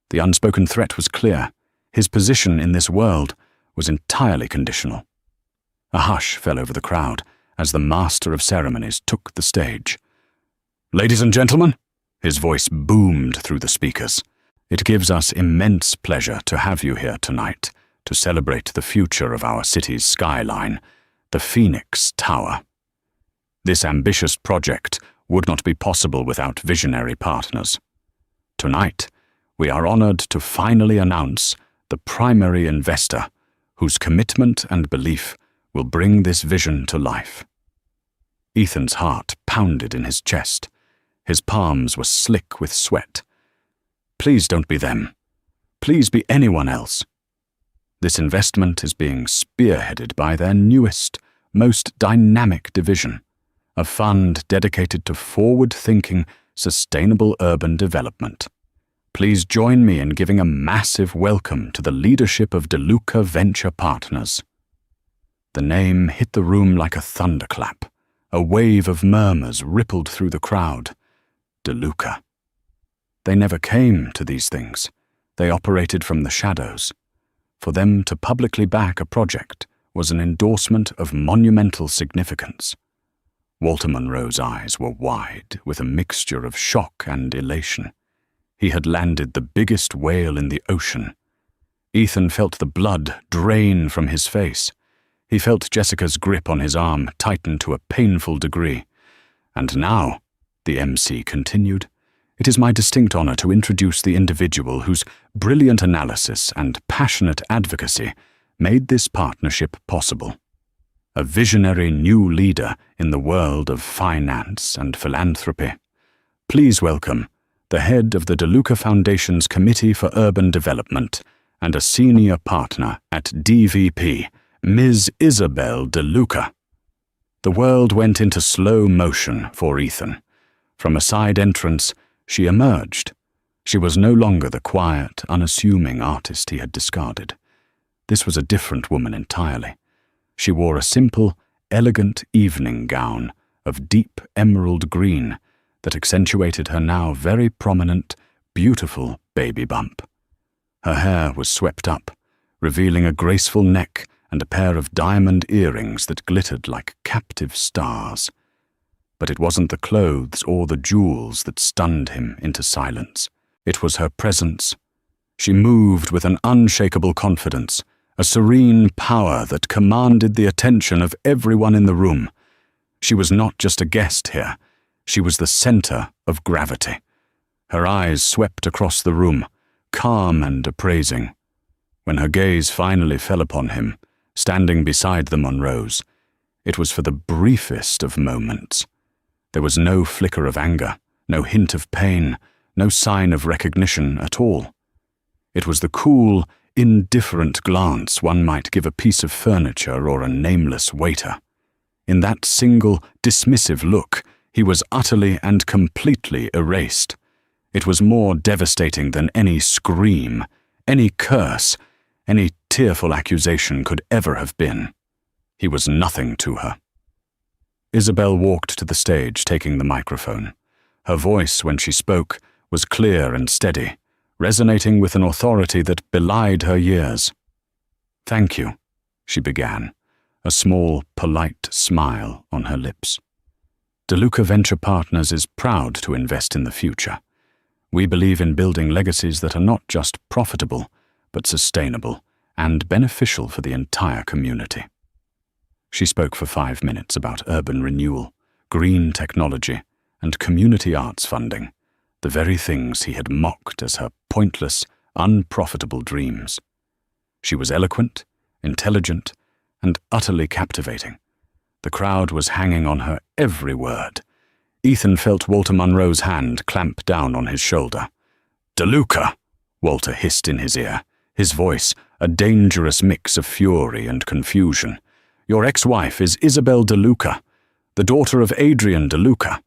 The unspoken threat was clear. His position in this world was entirely conditional. A hush fell over the crowd as the master of ceremonies took the stage. "Ladies and gentlemen," his voice boomed through the speakers, "it gives us immense pleasure to have you here tonight to celebrate the future of our city's skyline, the Phoenix Tower. This ambitious project would not be possible without visionary partners. Tonight, we are honored to finally announce the primary investor whose commitment and belief will bring this vision to life." Ethan's heart pounded in his chest. His palms were slick with sweat. "Please don't be them. Please be anyone else. This investment is being spearheaded by their newest, most dynamic division, a fund dedicated to forward-thinking, sustainable urban development. Please join me in giving a massive welcome to the leadership of DeLuca Venture Partners." The name hit the room like a thunderclap. A wave of murmurs rippled through the crowd. DeLuca. They never came to these things. They operated from the shadows. For them to publicly back a project was an endorsement of monumental significance. Walter Monroe's eyes were wide with a mixture of shock and elation. He had landed the biggest whale in the ocean. Ethan felt the blood drain from his face. He felt Jessica's grip on his arm tighten to a painful degree. "And now," the MC continued, "it is my distinct honor to introduce the individual whose brilliant analysis and passionate advocacy made this partnership possible. A visionary new leader in the world of finance and philanthropy. Please welcome the head of the DeLuca Foundation's Committee for Urban Development and a senior partner at DVP, Ms. Isabel DeLuca." The world went into slow motion for Ethan. From a side entrance, she emerged. She was no longer the quiet, unassuming artist he had discarded. This was a different woman entirely. She wore a simple, elegant evening gown of deep emerald green that accentuated her now very prominent, beautiful baby bump. Her hair was swept up, revealing a graceful neck and a pair of diamond earrings that glittered like captive stars. But it wasn't the clothes or the jewels that stunned him into silence. It was her presence. She moved with an unshakable confidence, a serene power that commanded the attention of everyone in the room. She was not just a guest here. She was the center of gravity. Her eyes swept across the room, calm and appraising. When her gaze finally fell upon him, standing beside the Monroes, it was for the briefest of moments. There was no flicker of anger, no hint of pain, no sign of recognition at all. It was the cool, indifferent glance one might give a piece of furniture or a nameless waiter. In that single, dismissive look, he was utterly and completely erased. It was more devastating than any scream, any curse, any tearful accusation could ever have been. He was nothing to her. Isabel walked to the stage, taking the microphone. Her voice, when she spoke, was clear and steady, resonating with an authority that belied her years. "Thank you," she began, a small, polite smile on her lips. DeLuca Venture Partners is proud to invest in the future. We believe in building legacies that are not just profitable, but sustainable and beneficial for the entire community. She spoke for 5 minutes about urban renewal, green technology, and community arts funding, the very things he had mocked as her pointless, unprofitable dreams. She was eloquent, intelligent, and utterly captivating. The crowd was hanging on her every word. Ethan felt Walter Munro's hand clamp down on his shoulder. "DeLuca!" Walter hissed in his ear, his voice a dangerous mix of fury and confusion. "Your ex-wife is Isabel DeLuca, the daughter of Adrian DeLuca,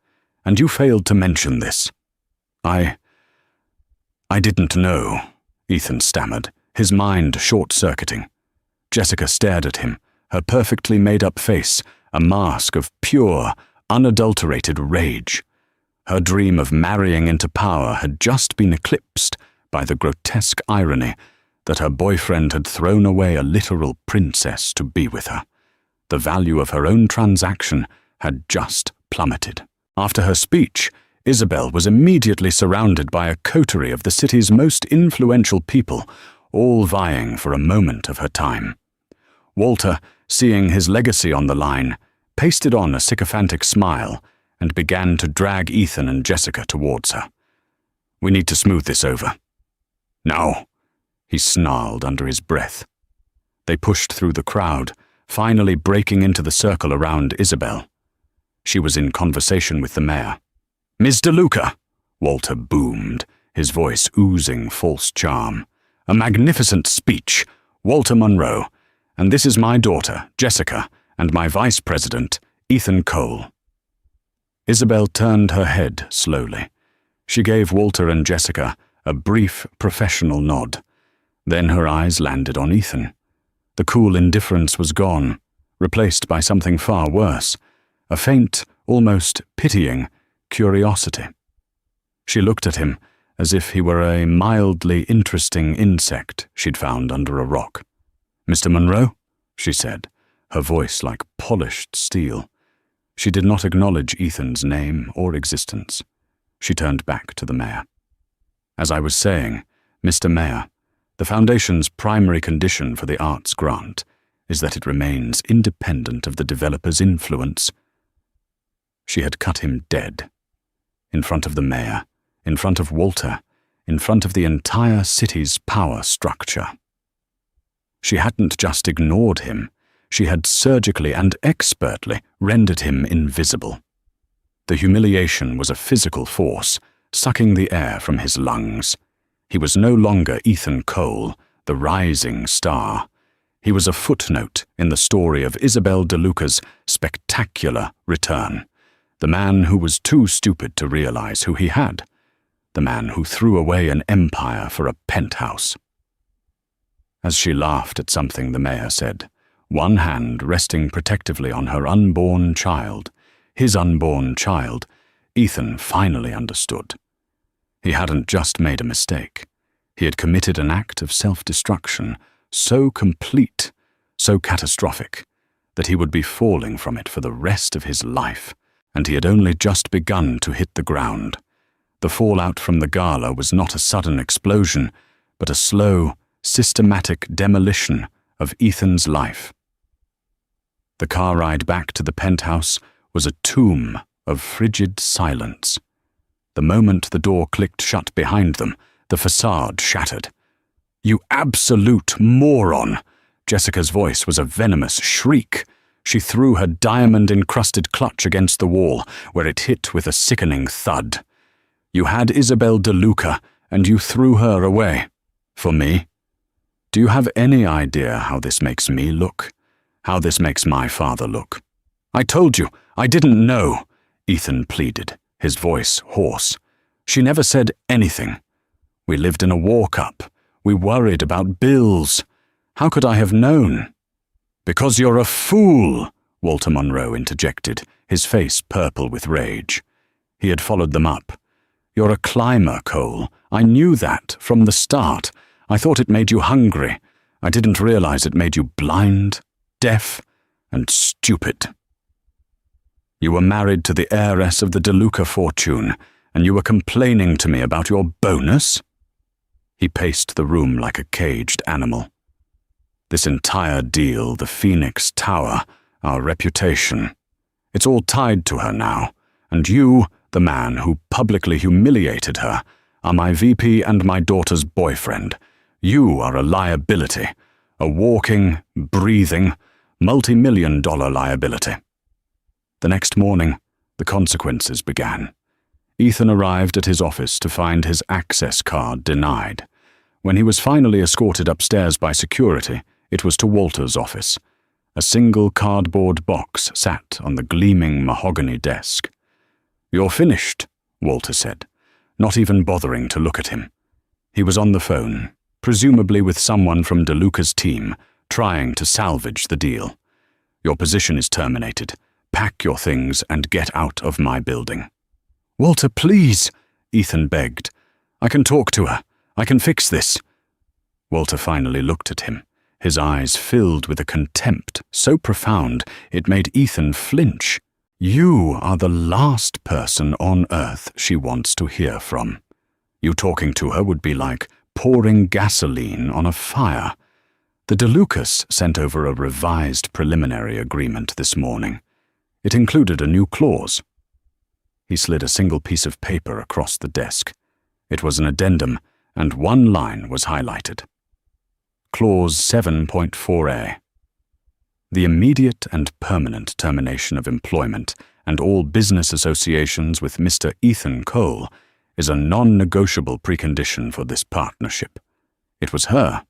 and you failed to mention this." I didn't know," Ethan stammered, his mind short-circuiting. Jessica stared at him, her perfectly made-up face a mask of pure, unadulterated rage. Her dream of marrying into power had just been eclipsed by the grotesque irony that her boyfriend had thrown away a literal princess to be with her. The value of her own transaction had just plummeted. After her speech, Isabel was immediately surrounded by a coterie of the city's most influential people, all vying for a moment of her time. Walter, seeing his legacy on the line, pasted on a sycophantic smile and began to drag Ethan and Jessica towards her. "We need to smooth this over." "Now," he snarled under his breath. They pushed through the crowd, finally breaking into the circle around Isabel. She was in conversation with the mayor. "Ms. DeLuca," Walter boomed, his voice oozing false charm. "A magnificent speech, Walter Munro, and this is my daughter, Jessica, and my vice president, Ethan Cole." Isabel turned her head slowly. She gave Walter and Jessica a brief professional nod. Then her eyes landed on Ethan. The cool indifference was gone, replaced by something far worse, a faint, almost pitying curiosity. She looked at him as if he were a mildly interesting insect she'd found under a rock. "Mr. Munro?" she said, her voice like polished steel. She did not acknowledge Ethan's name or existence. She turned back to the mayor. "As I was saying, Mr. Mayor, the Foundation's primary condition for the arts grant is that it remains independent of the developer's influence." She had cut him dead. In front of the mayor, in front of Walter, in front of the entire city's power structure. She hadn't just ignored him, she had surgically and expertly rendered him invisible. The humiliation was a physical force, sucking the air from his lungs. He was no longer Ethan Cole, the rising star. He was a footnote in the story of Isabel DeLuca's spectacular return. The man who was too stupid to realize who he had. The man who threw away an empire for a penthouse. As she laughed at something the mayor said, one hand resting protectively on her unborn child, his unborn child, Ethan finally understood. He hadn't just made a mistake. He had committed an act of self-destruction so complete, so catastrophic, that he would be falling from it for the rest of his life, and he had only just begun to hit the ground. The fallout from the gala was not a sudden explosion, but a slow, systematic demolition of Ethan's life. The car ride back to the penthouse was a tomb of frigid silence. The moment the door clicked shut behind them, the facade shattered. "You absolute moron!" Jessica's voice was a venomous shriek. She threw her diamond-encrusted clutch against the wall, where it hit with a sickening thud. "You had Isabel DeLuca, and you threw her away. For me? Do you have any idea how this makes me look? How this makes my father look?" "I told you, I didn't know," Ethan pleaded, his voice hoarse. She never said anything. We lived in a walk-up. We worried about bills. How could I have known? Because you're a fool, Walter Monroe interjected, his face purple with rage. He had followed them up. You're a climber, Cole. I knew that from the start. I thought it made you hungry. I didn't realize it made you blind, deaf, and stupid. You were married to the heiress of the DeLuca fortune, and you were complaining to me about your bonus? He paced the room like a caged animal. This entire deal, the Phoenix Tower, our reputation, it's all tied to her now, and you, the man who publicly humiliated her, are my VP and my daughter's boyfriend. You are a liability, a walking, breathing, multi-million-dollar liability. The next morning, the consequences began. Ethan arrived at his office to find his access card denied. When he was finally escorted upstairs by security, it was to Walter's office. A single cardboard box sat on the gleaming mahogany desk. "You're finished," Walter said, not even bothering to look at him. He was on the phone, presumably with someone from DeLuca's team, trying to salvage the deal. "Your position is terminated. Pack your things and get out of my building." "Walter, please," Ethan begged. "I can talk to her. I can fix this." Walter finally looked at him, his eyes filled with a contempt so profound it made Ethan flinch. "You are the last person on earth she wants to hear from. You talking to her would be like pouring gasoline on a fire." The DeLucas sent over a revised preliminary agreement this morning. It included a new clause. He slid a single piece of paper across the desk. It was an addendum, and one line was highlighted. Clause 7.4a. The immediate and permanent termination of employment and all business associations with Mr. Ethan Cole is a non-negotiable precondition for this partnership. It was her.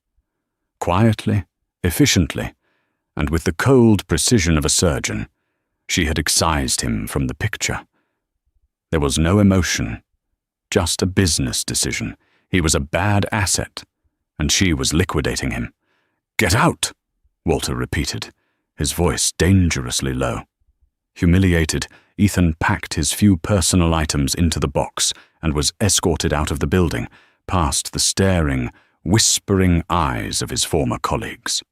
Quietly, efficiently, and with the cold precision of a surgeon, she had excised him from the picture. There was no emotion, just a business decision. He was a bad asset, and she was liquidating him. "Get out," Walter repeated, his voice dangerously low. Humiliated, Ethan packed his few personal items into the box and was escorted out of the building, past the staring, whispering eyes of his former colleagues.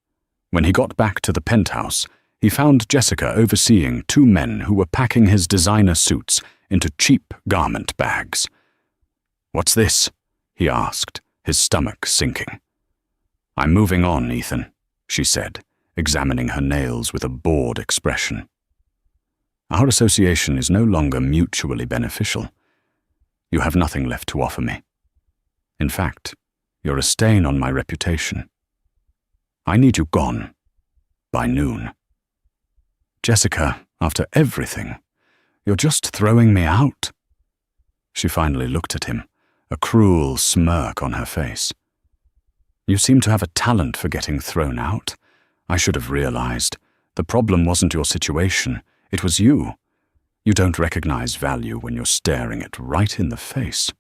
When he got back to the penthouse, he found Jessica overseeing two men who were packing his designer suits into cheap garment bags. "What's this?" he asked, his stomach sinking. "I'm moving on, Ethan," she said, examining her nails with a bored expression. "Our association is no longer mutually beneficial. You have nothing left to offer me. In fact, you're a stain on my reputation. I need you gone by noon." "Jessica, after everything, you're just throwing me out." She finally looked at him, a cruel smirk on her face. "You seem to have a talent for getting thrown out. I should have realized. The problem wasn't your situation, it was you. You don't recognize value when you're staring it right in the face."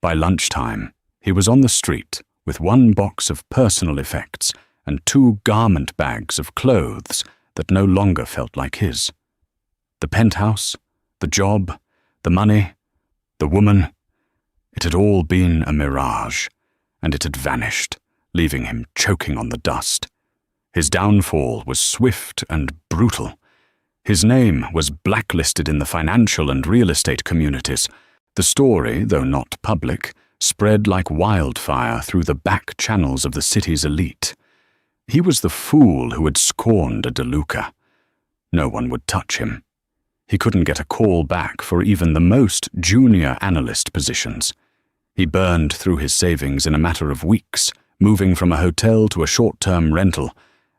By lunchtime, he was on the street with one box of personal effects and two garment bags of clothes that no longer felt like his. The penthouse, the job, the money, the woman, it had all been a mirage, and it had vanished, leaving him choking on the dust. His downfall was swift and brutal. His name was blacklisted in the financial and real estate communities. The story, though not public, spread like wildfire through the back channels of the city's elite. He was the fool who had scorned a DeLuca. No one would touch him. He couldn't get a call back for even the most junior analyst positions. He burned through his savings in a matter of weeks, moving from a hotel to a short-term rental,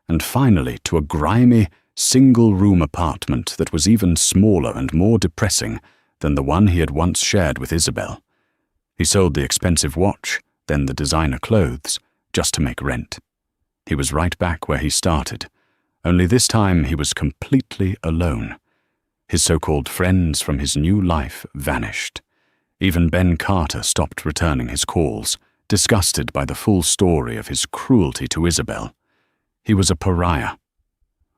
and finally to a grimy, single-room apartment that was even smaller and more depressing than the one he had once shared with Isabel. He sold the expensive watch, then the designer clothes, just to make rent. He was right back where he started, only this time he was completely alone. His so-called friends from his new life vanished. Even Ben Carter stopped returning his calls, disgusted by the full story of his cruelty to Isabel. He was a pariah.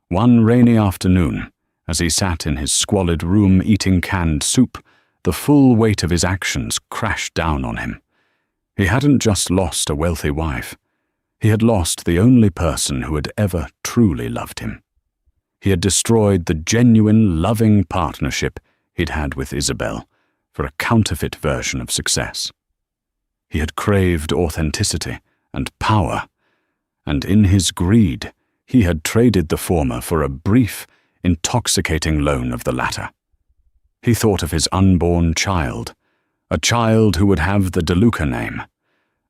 One rainy afternoon, as he sat in his squalid room eating canned soup, the full weight of his actions crashed down on him. He hadn't just lost a wealthy wife. He had lost the only person who had ever truly loved him. He had destroyed the genuine, loving partnership he'd had with Isabel for a counterfeit version of success. He had craved authenticity and power, and in his greed, he had traded the former for a brief, intoxicating loan of the latter. He thought of his unborn child, a child who would have the DeLuca name,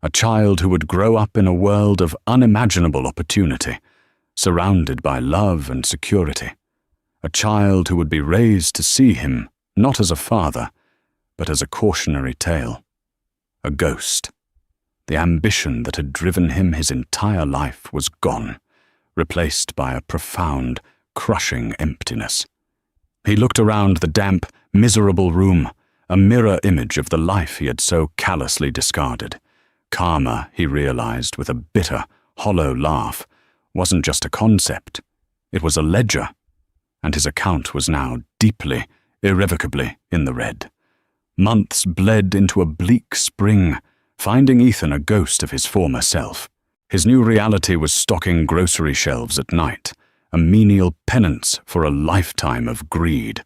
a child who would grow up in a world of unimaginable opportunity, surrounded by love and security, a child who would be raised to see him not as a father, but as a cautionary tale, a ghost. The ambition that had driven him his entire life was gone, replaced by a profound, crushing emptiness. He looked around the damp, miserable room, a mirror image of the life he had so callously discarded. Karma, he realized with a bitter, hollow laugh, wasn't just a concept. It was a ledger, and his account was now deeply, irrevocably in the red. Months bled into a bleak spring, finding Ethan a ghost of his former self. His new reality was stocking grocery shelves at night, a menial penance for a lifetime of greed.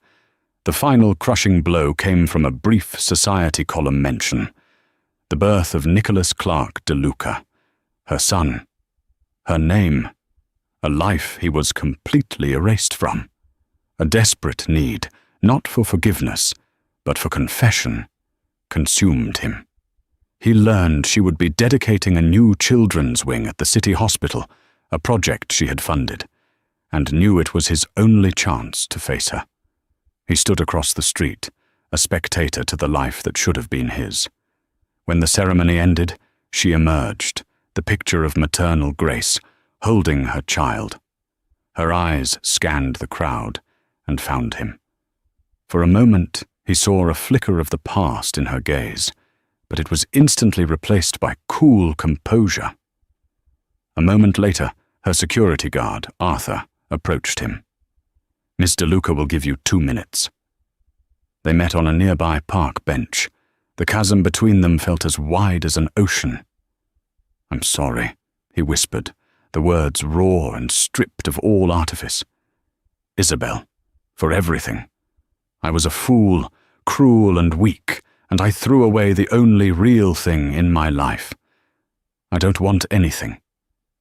The final crushing blow came from a brief Society column mention: the birth of Nicholas Clark DeLuca, her son, her name, a life he was completely erased from. A desperate need, not for forgiveness, but for confession, consumed him. He learned she would be dedicating a new children's wing at the city hospital, a project she had funded, and knew it was his only chance to face her. He stood across the street, a spectator to the life that should have been his. When the ceremony ended, she emerged, the picture of maternal grace, holding her child. Her eyes scanned the crowd and found him. For a moment, he saw a flicker of the past in her gaze, but it was instantly replaced by cool composure. A moment later, her security guard, Arthur, approached him. "Miss DeLuca will give you 2 minutes." They met on a nearby park bench. The chasm between them felt as wide as an ocean. "I'm sorry," he whispered, the words raw and stripped of all artifice. "Isabel, for everything. I was a fool, cruel and weak, and I threw away the only real thing in my life. I don't want anything.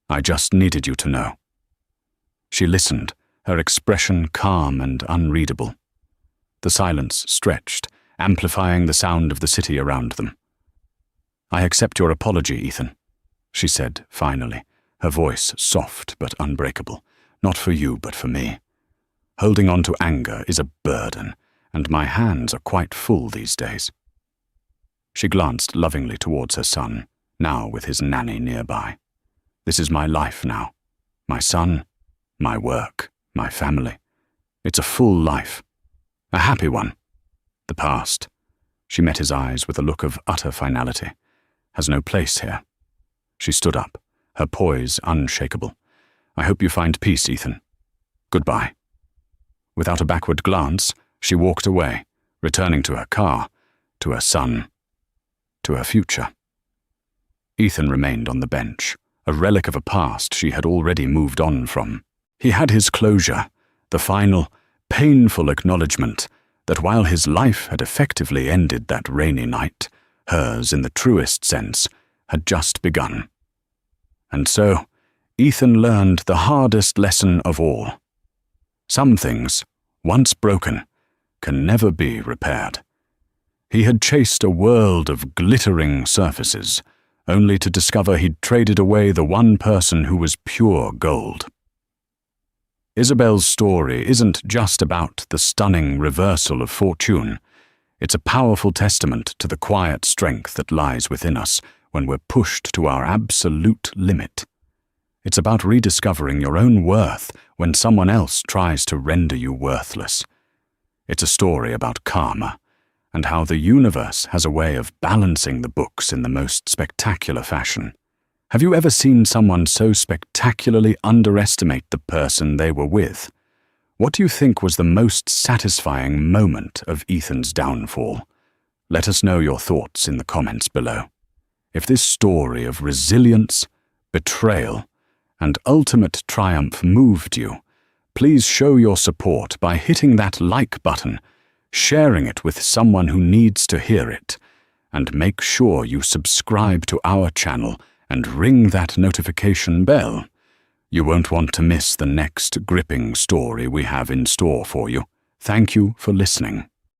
I just needed you to know." She listened, her expression calm and unreadable. The silence stretched, amplifying the sound of the city around them. "I accept your apology, Ethan," she said finally, her voice soft but unbreakable. "Not for you, but for me. Holding on to anger is a burden, and my hands are quite full these days." She glanced lovingly towards her son, now with his nanny nearby. "This is my life now. My son, my work, my family. It's a full life. A happy one. The past," she met his eyes with a look of utter finality, "has no place here." She stood up, her poise unshakable. "I hope you find peace, Ethan. Goodbye." Without a backward glance, she walked away, returning to her car, to her son, to her future. Ethan remained on the bench, a relic of a past she had already moved on from. He had his closure, the final, painful acknowledgement that while his life had effectively ended that rainy night, hers, in the truest sense, had just begun. And so, Ethan learned the hardest lesson of all. Some things, once broken, can never be repaired. He had chased a world of glittering surfaces, only to discover he'd traded away the one person who was pure gold. Isabel's story isn't just about the stunning reversal of fortune. It's a powerful testament to the quiet strength that lies within us when we're pushed to our absolute limit. It's about rediscovering your own worth when someone else tries to render you worthless. It's a story about karma, and how the universe has a way of balancing the books in the most spectacular fashion. Have you ever seen someone so spectacularly underestimate the person they were with? What do you think was the most satisfying moment of Ethan's downfall? Let us know your thoughts in the comments below. If this story of resilience, betrayal, and ultimate triumph moved you, please show your support by hitting that like button, sharing it with someone who needs to hear it, and make sure you subscribe to our channel and ring that notification bell. You won't want to miss the next gripping story we have in store for you. Thank you for listening.